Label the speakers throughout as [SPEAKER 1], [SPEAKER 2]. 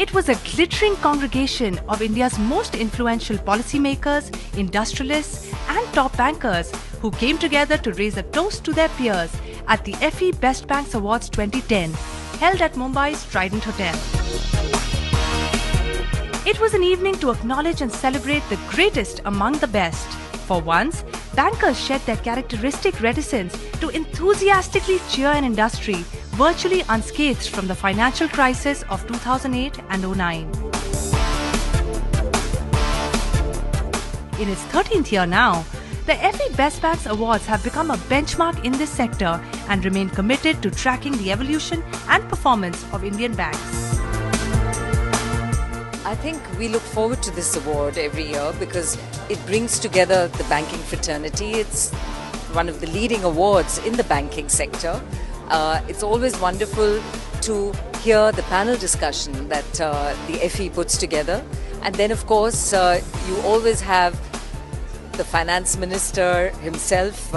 [SPEAKER 1] It was a glittering congregation of India's most influential policymakers, industrialists and top bankers who came together to raise a toast to their peers at the FE Best Banks Awards 2010, held at Mumbai's Trident Hotel. It was an evening to acknowledge and celebrate the greatest among the best. For once, bankers shed their characteristic reticence to enthusiastically cheer an industry virtually unscathed from the financial crisis of 2008 and 09. In its 13th year now, the FE Best Banks Awards have become a benchmark in this sector and remain committed to tracking the evolution and performance of Indian banks.
[SPEAKER 2] I think we look forward to this award every year because it brings together the banking fraternity. It's one of the leading awards in the banking sector. It's always wonderful to hear the panel discussion that the FE puts together. And then, of course, you always have the finance minister himself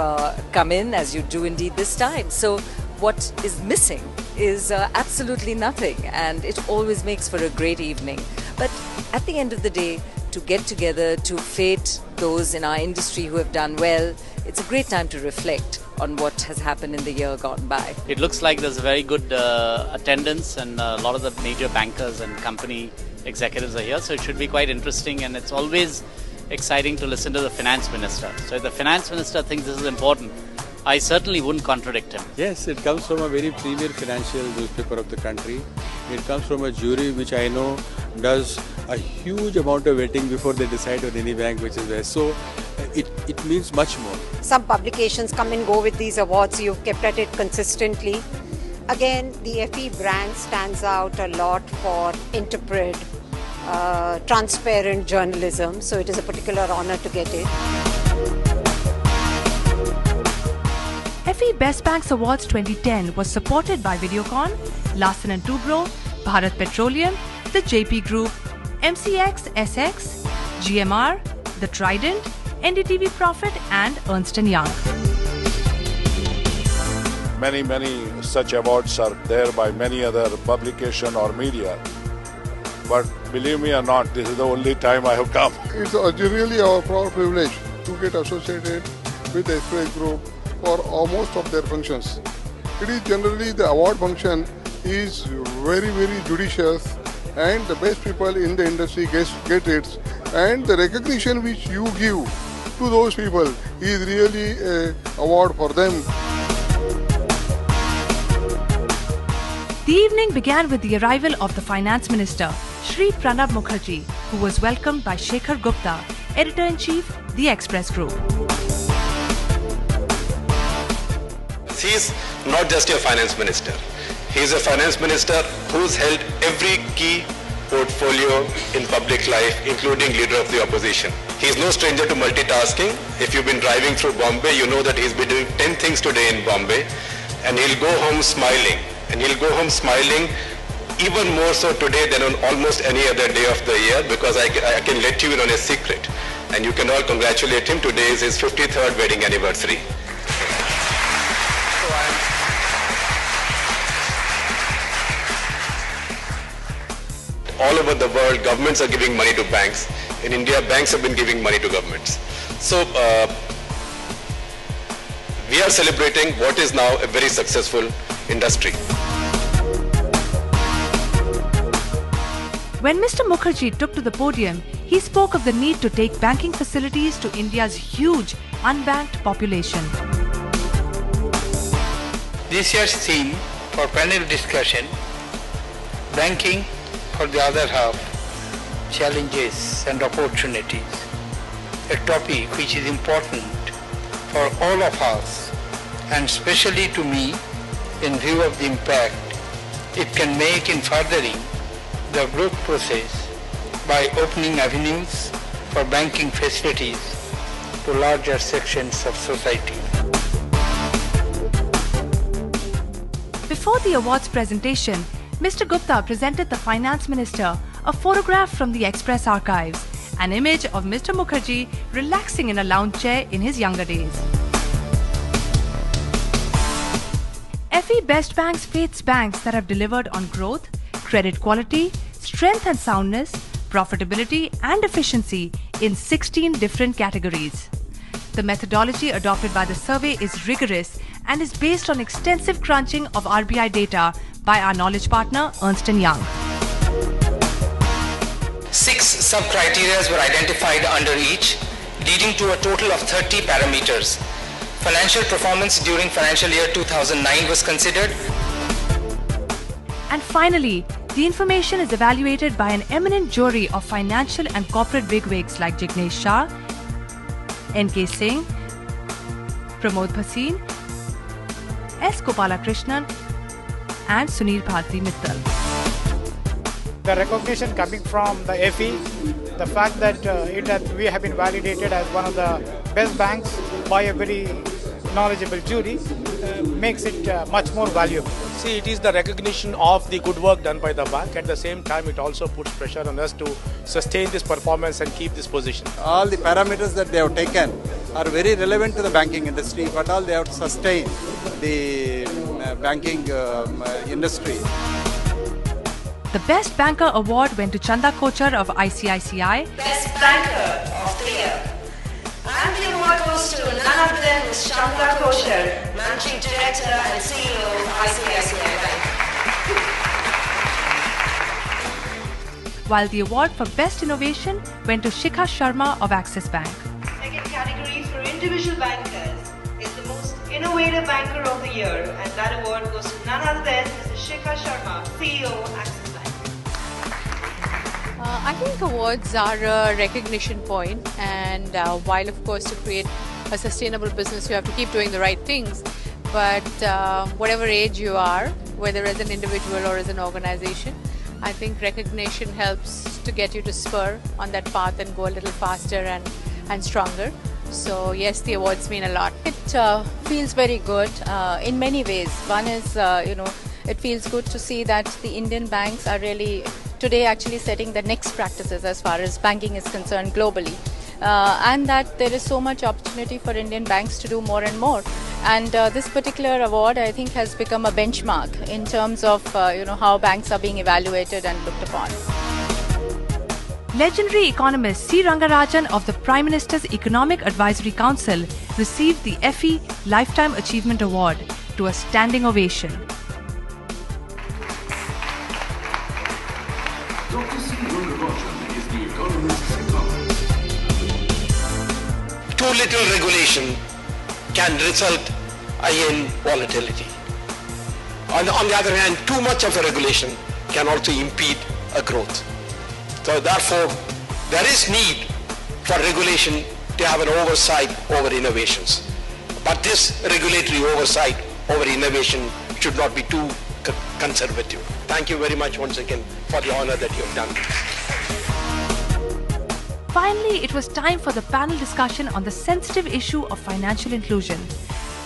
[SPEAKER 2] come in, as you do indeed this time. So what is missing is absolutely nothing, and it always makes for a great evening. But at the end of the day, to get together, to fete those in our industry who have done well, it's a great time to reflect on what has happened in the year gone by.
[SPEAKER 3] It looks like there's a very good attendance, and a lot of the major bankers and company executives are here, so it should be quite interesting, and it's always exciting to listen to the finance minister. So if the finance minister thinks this is important, I certainly wouldn't contradict him.
[SPEAKER 4] Yes, it comes from a very premier financial newspaper of the country. It comes from a jury which I know does a huge amount of vetting before they decide on any bank which is there. So it means much more.
[SPEAKER 5] Some publications come and go with these awards. You've kept at it consistently. Again, the FE brand stands out a lot for intrepid, transparent journalism. So it is a particular honor to get it.
[SPEAKER 1] FE Best Banks Awards 2010 was supported by Videocon, Larsen & Toubro, Bharat Petroleum, the JP Group, MCX, SX, GMR, the Trident, NDTV Profit and Ernst & Young.
[SPEAKER 6] Many such awards are there by many other publication or media. But believe me or not, this is the only time I have come.
[SPEAKER 7] It's really our proud privilege to get associated with the Express Group for most of their functions. It is generally the award function is very judicious, and the best people in the industry get it, and the recognition which you give to those people is really an award for them.
[SPEAKER 1] The evening began with the arrival of the Finance Minister, Shri Pranab Mukherjee, who was welcomed by Shekhar Gupta, Editor-in-Chief, The Express Group.
[SPEAKER 8] He is not just a finance minister. He is a finance minister who's held every key portfolio in public life, including leader of the opposition. He is no stranger to multitasking. If you've been driving through Bombay, you know that he's been doing 10 things today in Bombay, and he'll go home smiling. And he'll go home smiling even more so today than on almost any other day of the year, because I can let you in on a secret. And you can all congratulate him. Today is his 53rd wedding anniversary. All over the world, governments are giving money to banks. In India, banks have been giving money to governments. So we are celebrating what is now a very successful industry.
[SPEAKER 1] When Mr. Mukherjee took to the podium, he spoke of the need to take banking facilities to India's huge unbanked population.
[SPEAKER 9] This year's theme for panel discussion, banking for the other half, challenges and opportunities, a topic which is important for all of us and especially to me in view of the impact it can make in furthering the growth process by opening avenues for banking facilities to larger sections of society.
[SPEAKER 1] Before the awards presentation, Mr. Gupta presented the Finance Minister a photograph from the Express archives, an image of Mr. Mukherjee relaxing in a lounge chair in his younger days. FE Best Banks fates banks that have delivered on growth, credit quality, strength and soundness, profitability and efficiency in 16 different categories. The methodology adopted by the survey is rigorous and is based on extensive crunching of RBI data by our knowledge partner Ernst & Young.
[SPEAKER 10] 6 sub-criteria were identified under each, leading to a total of 30 parameters. Financial performance during financial year 2009 was considered.
[SPEAKER 1] And finally, the information is evaluated by an eminent jury of financial and corporate bigwigs like Jignesh Shah, N.K. Singh, Pramod Bhasin, S. Gopalakrishnan and Sunil Bharti Mittal.
[SPEAKER 11] The recognition coming from the FE, the fact that we have been validated as one of the best banks by a very knowledgeable jury makes it much more valuable.
[SPEAKER 12] See, it is the recognition of the good work done by the bank. At the same time, it also puts pressure on us to sustain this performance and keep this position.
[SPEAKER 13] All the parameters that they have taken are very relevant to the banking industry, but all they have to sustain the banking industry.
[SPEAKER 1] The Best Banker Award went to Chanda Kochar of ICICI.
[SPEAKER 14] Best Banker of the Year. And the award goes to none other than Ms. Chanda Kochar, Managing Director and CEO of ICICI Bank.
[SPEAKER 1] While the award for Best Innovation went to Shikha Sharma of Axis Bank.
[SPEAKER 14] Second category for individual bankers is the most innovative banker of the year, and that award goes to none other than Mr. Shikha Sharma, CEO of Axis Bank.
[SPEAKER 15] I think awards are a recognition point, and while of course to create a sustainable business you have to keep doing the right things, but whatever age you are, whether as an individual or as an organization, I think recognition helps to get you to spur on that path and go a little faster and stronger. So yes, the awards mean a lot.
[SPEAKER 16] It feels very good in many ways. One is, it feels good to see that the Indian banks are really today actually setting the next practices as far as banking is concerned globally. And that there is so much opportunity for Indian banks to do more and more. And this particular award, I think, has become a benchmark in terms of how banks are being evaluated and looked upon.
[SPEAKER 1] Legendary economist C. Rangarajan of the Prime Minister's Economic Advisory Council received the FE Lifetime Achievement Award to a standing ovation.
[SPEAKER 17] Dr. C. Rangarajan is the economist's economist.
[SPEAKER 10] Too little regulation can result in volatility. On the other hand, too much of a regulation can also impede a growth. So therefore, there is need for regulation to have an oversight over innovations. But this regulatory oversight over innovation should not be too conservative. Thank you very much once again for the honor that you have done.
[SPEAKER 1] Finally, it was time for the panel discussion on the sensitive issue of financial inclusion.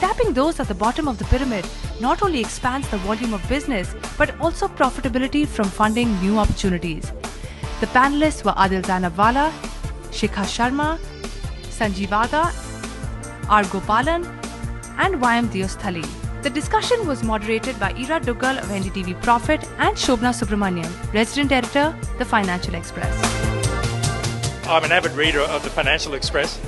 [SPEAKER 1] Tapping those at the bottom of the pyramid not only expands the volume of business, but also profitability from funding new opportunities. The panelists were Adil Zanabwala, Shikha Sharma, Sanjeev Aga, R. Gopalan and Y.M. Diosthali. The discussion was moderated by Ira Duggal of NDTV Profit and Shobna Subramaniam, Resident Editor, The Financial Express.
[SPEAKER 18] I'm an avid reader of The Financial Express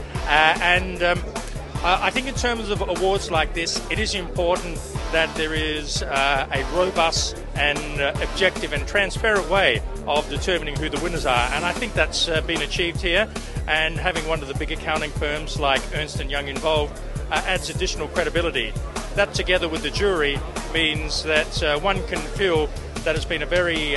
[SPEAKER 18] I think in terms of awards like this, it is important that there is a robust and objective and transparent way of determining who the winners are, and I think that's been achieved here, and having one of the big accounting firms like Ernst & Young involved adds additional credibility. That together with the jury means that one can feel that it's been a very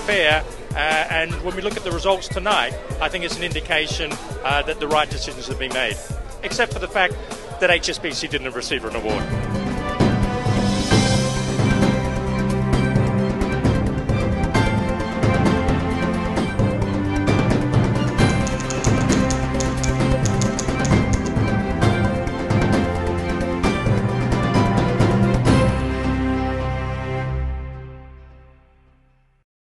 [SPEAKER 18] fair and when we look at the results tonight, I think it's an indication that the right decisions have been made, except for the fact that HSBC didn't receive an award.